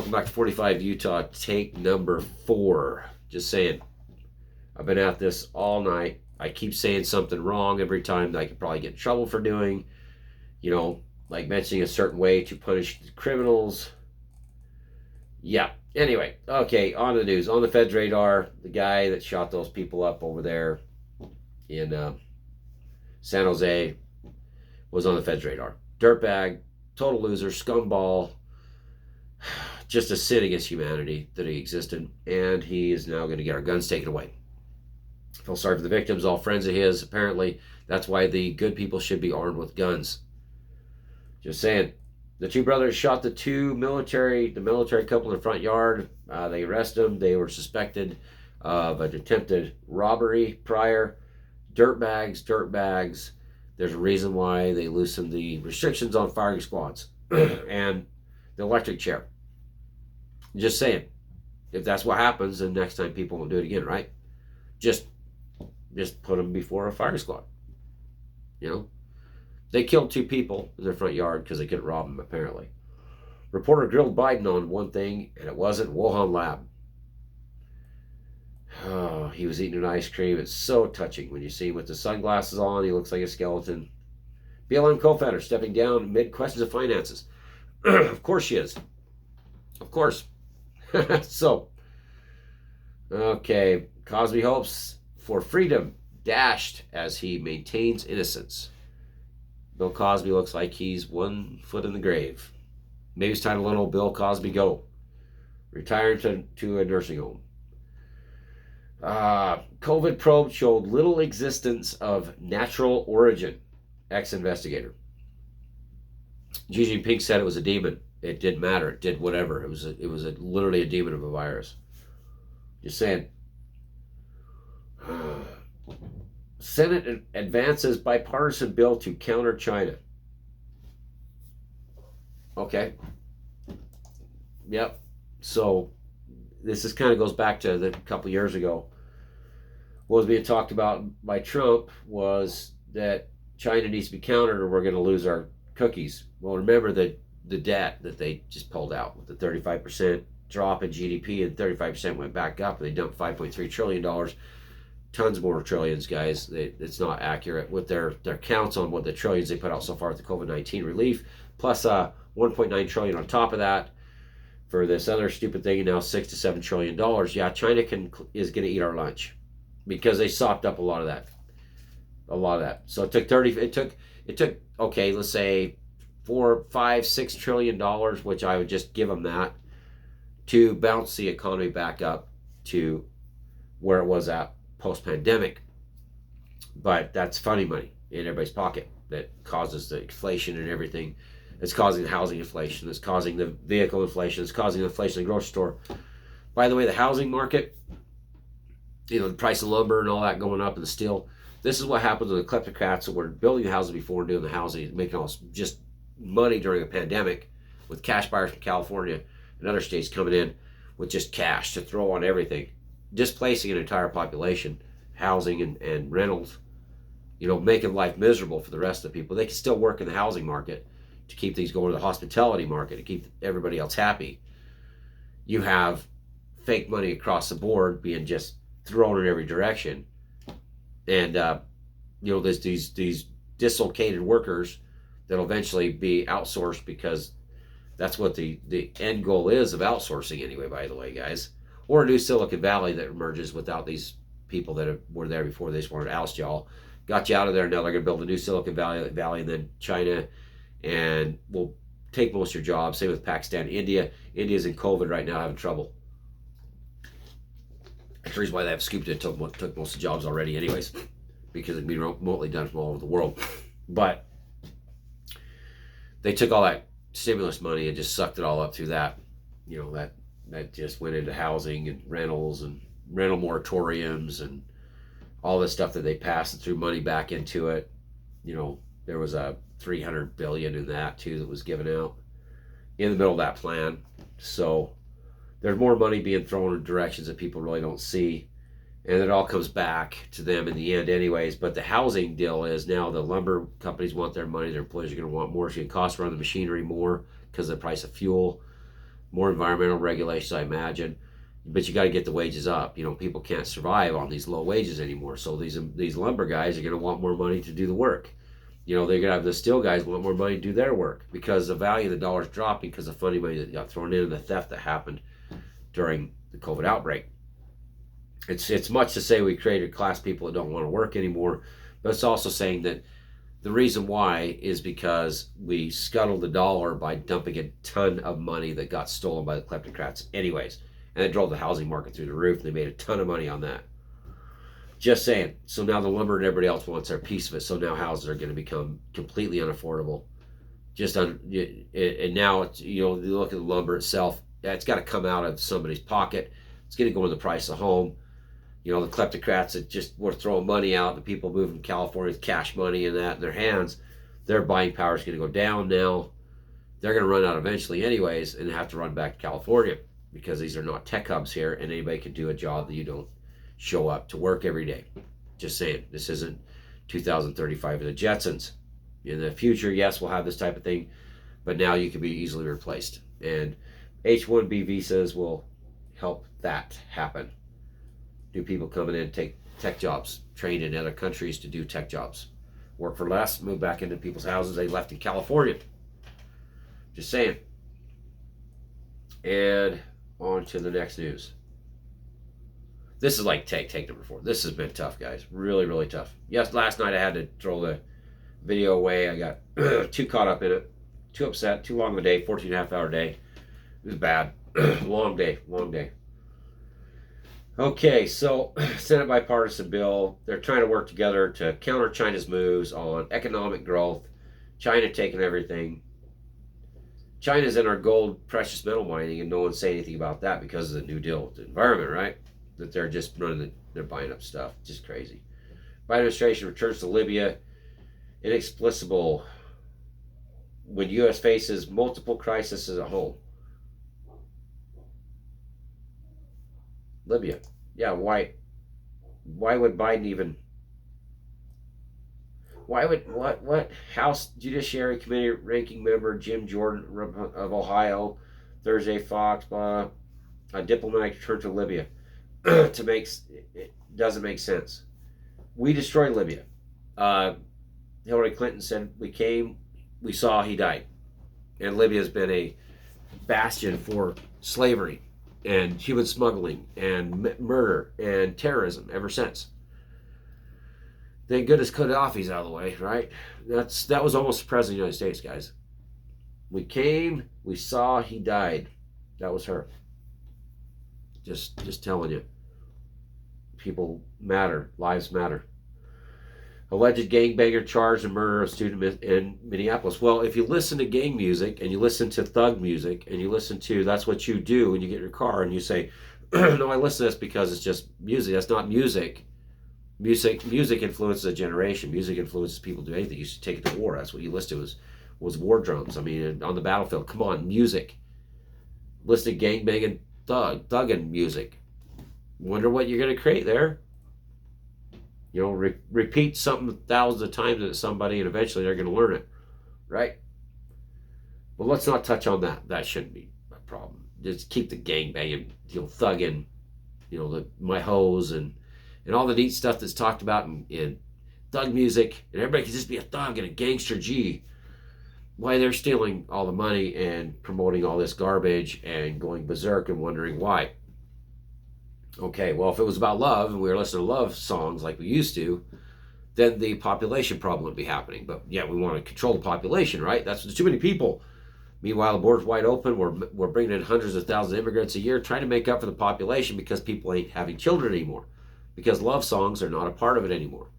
Welcome back to 45 Utah, take number 4. Just saying, I've been at this all night. I keep saying something wrong every time that I could probably get in trouble for doing. Like mentioning a certain way to punish criminals. Yeah. Anyway, okay, on the news. On the Fed's radar, the guy that shot those people up over there in San Jose was on the Fed's radar. Dirtbag, total loser, scumball, just a sin against humanity that he existed, and he is now going to get our guns taken away. Feel sorry for the victims, all friends of his. Apparently, that's why the good people should be armed with guns. Just saying. The two brothers shot the military couple in the front yard. They arrested them. They were suspected of an attempted robbery prior. Dirtbags. There's a reason why they loosened the restrictions on firing squads and the electric chair. Just saying. If that's what happens, then next time people won't do it again, right? Just put them before a fire squad. They killed 2 people in their front yard because they couldn't rob them, apparently. Reporter grilled Biden on one thing, and it wasn't Wuhan lab. Oh, he was eating an ice cream. It's so touching when you see him with the sunglasses on. He looks like a skeleton. BLM co-founder stepping down amid questions of finances. Of course she is. Of course. So, okay. Cosby hopes for freedom dashed as he maintains innocence. Bill Cosby looks like he's 1 foot in the grave. Maybe it's time to let old Bill Cosby go. Retiring to a nursing home. COVID probe showed little existence of natural origin. Ex-investigator. Xi Jinping said it was a demon. It didn't matter. It did whatever. It was literally a demon of a virus. Just saying. Senate advances bipartisan bill to counter China. Okay. Yep. So this kind of goes back to a couple years ago. What was being talked about by Trump was that China needs to be countered or we're going to lose our cookies. Well, remember the debt that they just pulled out with the 35% drop in GDP, and 35% went back up, and they dumped $5.3 trillion. Tons more trillions, guys. It's not accurate with their counts on what the trillions they put out so far with the COVID-19 relief, plus $1.9 trillion on top of that for this other stupid thing, and now $6 to $7 trillion. Yeah, China is going to eat our lunch because they sopped up a lot of that. So it took okay, let's say $4, $5, $6 trillion, which I would just give them that, to bounce the economy back up to where it was at post-pandemic. But that's funny money in everybody's pocket that causes the inflation and everything. It's causing the housing inflation. It's causing the vehicle inflation. It's causing the inflation in the grocery store. By the way, the housing market, the price of lumber and all that going up and the steel. This is what happens to the kleptocrats that were building the houses before and doing the housing, making all just money during a pandemic with cash buyers from California and other states coming in with just cash to throw on everything, displacing an entire population, housing and rentals, making life miserable for the rest of the people. They can still work in the housing market to keep things going, to the hospitality market, to keep everybody else happy. You have fake money across the board being just thrown in every direction. And, there's these dislocated workers that'll eventually be outsourced, because that's what the end goal is of outsourcing anyway, by the way, guys. Or a new Silicon Valley that emerges without these people that were there before. They just wanted to oust y'all. Got you out of there. Now they're going to build a new Silicon Valley, and then China, and will take most of your jobs. Same with Pakistan. India's in COVID right now, having trouble. That's the reason why they have scooped it. Took most of the jobs already anyways, because it can be remotely done from all over the world. But they took all that stimulus money and just sucked it all up through that. That just went into housing and rentals and rental moratoriums and all this stuff that they passed and threw money back into it. There was a $300 billion in that too that was given out in the middle of that plan. So there's more money being thrown in directions that people really don't see, and it all comes back to them in the end anyways. But the housing deal is now the lumber companies want their money. Their employees are going to want more. It's going to cost to run the machinery more because of the price of fuel. more environmental regulations, I imagine. But you got to get the wages up. People can't survive on these low wages anymore. So these lumber guys are going to want more money to do the work. They're going to have the steel guys want more money to do their work because the value of the dollar is dropping because of funny money that got thrown in and the theft that happened during the COVID outbreak. It's much to say we created class people that don't want to work anymore, but it's also saying that the reason why is because we scuttled the dollar by dumping a ton of money that got stolen by the kleptocrats anyways. And it drove the housing market through the roof, and they made a ton of money on that. Just saying. So now the lumber and everybody else wants their piece of it, so now houses are going to become completely unaffordable. And now, you look at the lumber itself, it's got to come out of somebody's pocket. It's going to go in the price of home. The kleptocrats that just were throwing money out, the people moving from California with cash money and that in their hands, their buying power is going to go down now. They're going to run out eventually anyways and have to run back to California because these are not tech hubs here and anybody can do a job that you don't show up to work every day. Just saying, this isn't 2035 of the Jetsons. In the future, yes, we'll have this type of thing, but now you can be easily replaced. And H-1B visas will help that happen. New people coming in, take tech jobs, trained in other countries to do tech jobs. Work for less, move back into people's houses they left in California. Just saying. And on to the next news. This is like take number 4. This has been tough, guys. Really, really tough. Yes, last night I had to throw the video away. I got too caught up in it. Too upset. Too long of a day. 14.5-hour day. It was bad. Long day. Okay, so Senate bipartisan bill. They're trying to work together to counter China's moves on economic growth. China taking everything. China's in our gold, precious metal mining, and no one's saying anything about that because of the New Deal with the environment, right? That they're just they're buying up stuff. Just crazy. Biden administration returns to Libya. Inexplicable when U.S. faces multiple crises at home. Libya. Yeah, why would Biden even... Why would... What? House Judiciary Committee ranking member Jim Jordan of Ohio, Thursday, Fox, a diplomatic return to Libya. It doesn't make sense. We destroyed Libya. Hillary Clinton said we saw, he died. And Libya has been a bastion for slavery and human smuggling and murder and terrorism ever since. Thank goodness Gaddafi's out of the way, right? That was almost the president of the United States, guys. We came, we saw, he died. That was her. Just telling you. People matter. Lives matter. Alleged gangbanger charged in murder of a student in Minneapolis. Well, if you listen to gang music and you listen to thug music and you listen to, that's what you do when you get in your car and you say, no, I listen to this because it's just music. That's not music. Music influences a generation. Music influences people to do anything. You should take it to war. That's what you listen to was war drums. I mean, on the battlefield. Come on, music. Listen to gangbanging thugging music. Wonder what you're going to create there. Repeat something thousands of times to somebody and eventually they're going to learn it. Right? Well, let's not touch on that. That shouldn't be a problem. Just keep the gangbanging, thugging, my hoes and all the neat stuff that's talked about in thug music. And everybody can just be a thug and a gangster G. Why they're stealing all the money and promoting all this garbage and going berserk and wondering why. Okay, well, if it was about love and we were listening to love songs like we used to, then the population problem would be happening. But yeah, we want to control the population, right? There's too many people. Meanwhile, the border's wide open. We're bringing in hundreds of thousands of immigrants a year, trying to make up for the population because people ain't having children anymore. Because love songs are not a part of it anymore.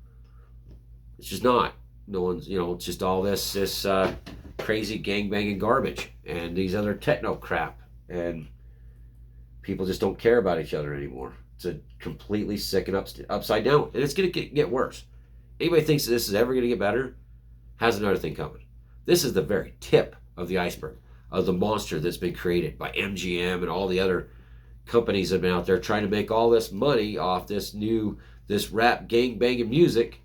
It's just not. No one's, it's just all this crazy gangbanging garbage and these other techno crap. And people just don't care about each other anymore. It's a completely sick and upside down. And it's going to get worse. Anybody thinks that this is ever going to get better has another thing coming. This is the very tip of the iceberg of the monster that's been created by MGM and all the other companies that have been out there trying to make all this money off this rap gang banging music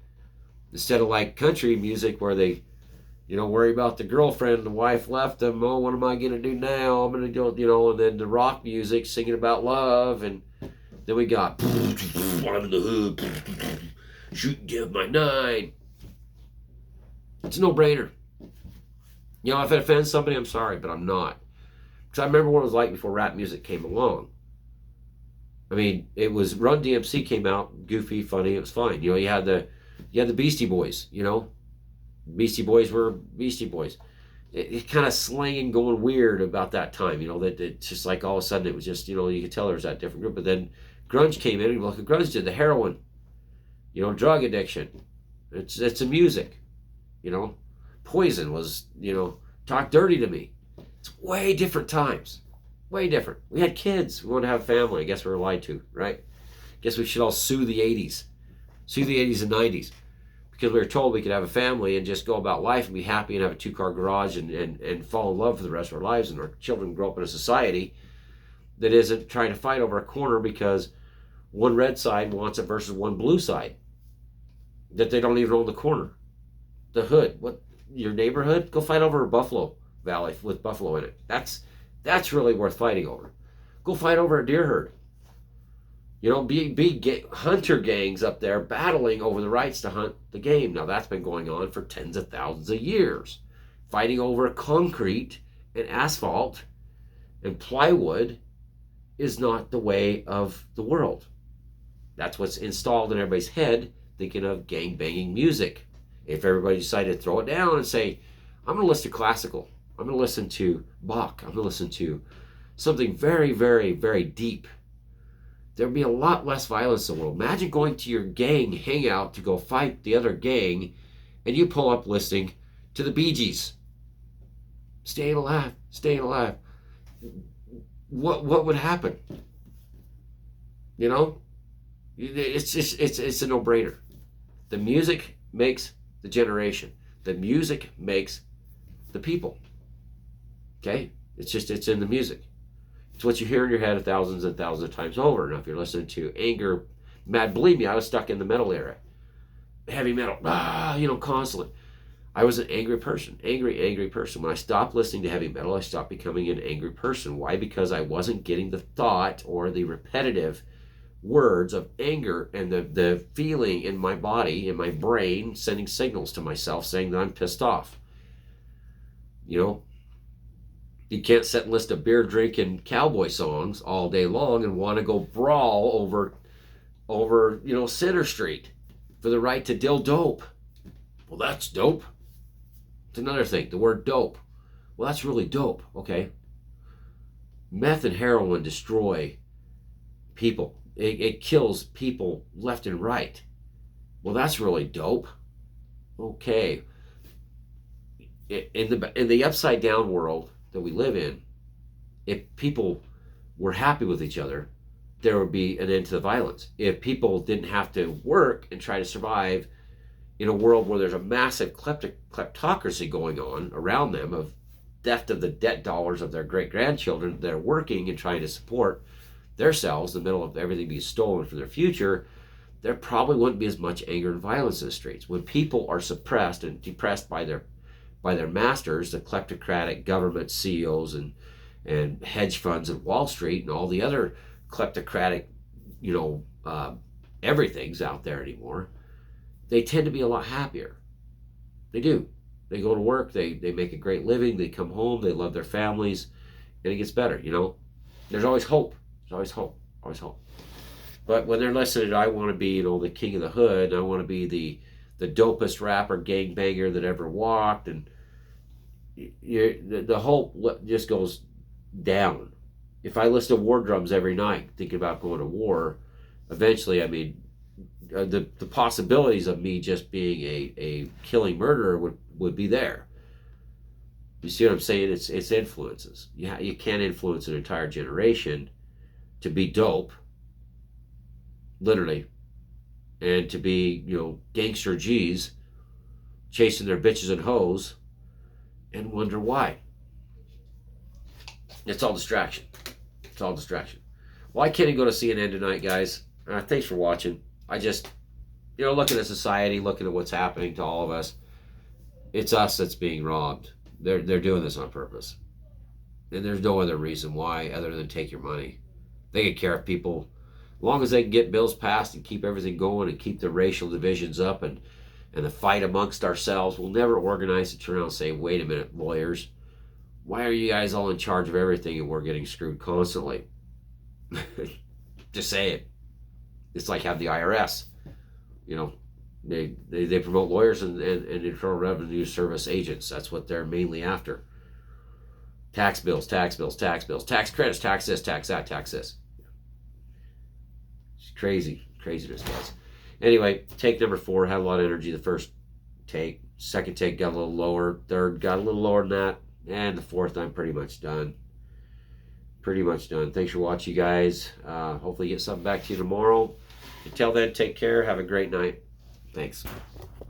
instead of like country music where they You know, worry about the girlfriend, the wife left them. Oh, what am I gonna do now? I'm gonna go, and then the rock music singing about love, and then we got I'm in the hood, shoot and give my 9. It's a no-brainer. If it offends somebody, I'm sorry, but I'm not. Because I remember what it was like before rap music came along. I mean, it was Run DMC came out, goofy, funny, it was fine. You had the Beastie Boys. Beastie Boys were Beastie Boys. It kind of slanging, going weird about that time. That it's just like all of a sudden it was just, you could tell there was that different group. But then grunge came in, and look at grunge did, the heroin, drug addiction. It's a music, Poison was, talk dirty to me. It's way different times. Way different. We had kids. We wanted to have a family. I guess we were lied to, right? Guess we should all sue the 80s. Sue the 80s and 90s. Because we were told we could have a family and just go about life and be happy and have a 2-car garage and fall in love for the rest of our lives. And our children grow up in a society that isn't trying to fight over a corner because one red side wants it versus one blue side. That they don't even own the corner. The hood. What? Your neighborhood? Go fight over a Buffalo Valley with buffalo in it. That's really worth fighting over. Go fight over a deer herd. Be hunter gangs up there battling over the rights to hunt the game. Now that's been going on for tens of thousands of years. Fighting over concrete and asphalt and plywood is not the way of the world. That's what's installed in everybody's head, thinking of gang banging music. If everybody decided to throw it down and say, I'm going to listen to classical, I'm going to listen to Bach, I'm going to listen to something very, very, very deep, there would be a lot less violence in the world. Imagine going to your gang hangout to go fight the other gang, and you pull up listening to the Bee Gees. Staying alive, staying alive. What would happen? It's a no-brainer. The music makes the generation. The music makes the people. Okay? It's in the music. It's what you hear in your head thousands and thousands of times over. Now, if you're listening to anger, mad, believe me, I was stuck in the metal era. Heavy metal, constantly. I was an angry person, angry person. When I stopped listening to heavy metal, I stopped becoming an angry person. Why? Because I wasn't getting the thought or the repetitive words of anger and the feeling in my body, in my brain, sending signals to myself saying that I'm pissed off. You can't sit and list of beer drinking cowboy songs all day long and want to go brawl over Center Street for the right to deal dope. Well, that's dope. It's another thing, the word dope. Well, that's really dope. Okay. Meth and heroin destroy people. It kills people left and right. Well, that's really dope. Okay. In the upside down world that we live in, if people were happy with each other, there would be an end to the violence. If people didn't have to work and try to survive in a world where there's a massive kleptocracy going on around them of theft of the debt dollars of their great-grandchildren that are working and trying to support themselves in the middle of everything being stolen for their future, there probably wouldn't be as much anger and violence in the streets. When people are suppressed and depressed by their masters, the kleptocratic government CEOs and hedge funds and Wall Street and all the other kleptocratic, everything's out there anymore, they tend to be a lot happier. They do. They go to work, they make a great living, they come home, they love their families, and it gets better, There's always hope. There's always hope. Always hope. But when they're listening to, I want to be, the king of the hood, and I want to be the dopest rapper, gangbanger that ever walked, and the hope just goes down. If I listen to war drums every night, thinking about going to war, eventually, the possibilities of me just being a killing murderer would be there. You see what I'm saying? It's influences. You can't influence an entire generation to be dope, literally, and to be, gangster G's chasing their bitches and hoes and wonder why. It's all distraction. It's all distraction. Well, I can't even go to CNN tonight, guys. Thanks for watching. I just, looking at society, looking at what's happening to all of us, It's us that's being robbed. They're doing this on purpose, and there's no other reason why other than take your money. They can care if people, as long as they can get bills passed and keep everything going and keep the racial divisions up and the fight amongst ourselves. We'll never organize to turn around and say, wait a minute, lawyers, why are you guys all in charge of everything and we're getting screwed constantly? Just say it. It's like have the IRS. You know, they promote lawyers and Internal Revenue Service agents. That's what they're mainly after. Tax bills, tax bills, tax bills, tax credits, tax this, tax that, tax this. It's craziness, guys. Anyway, take number 4 had a lot of energy. The first take, second take got a little lower, third got a little lower than that, and the fourth I'm pretty much done. Thanks for watching, guys. Hopefully get something back to you tomorrow. Until then, take care. Have a great night. Thanks.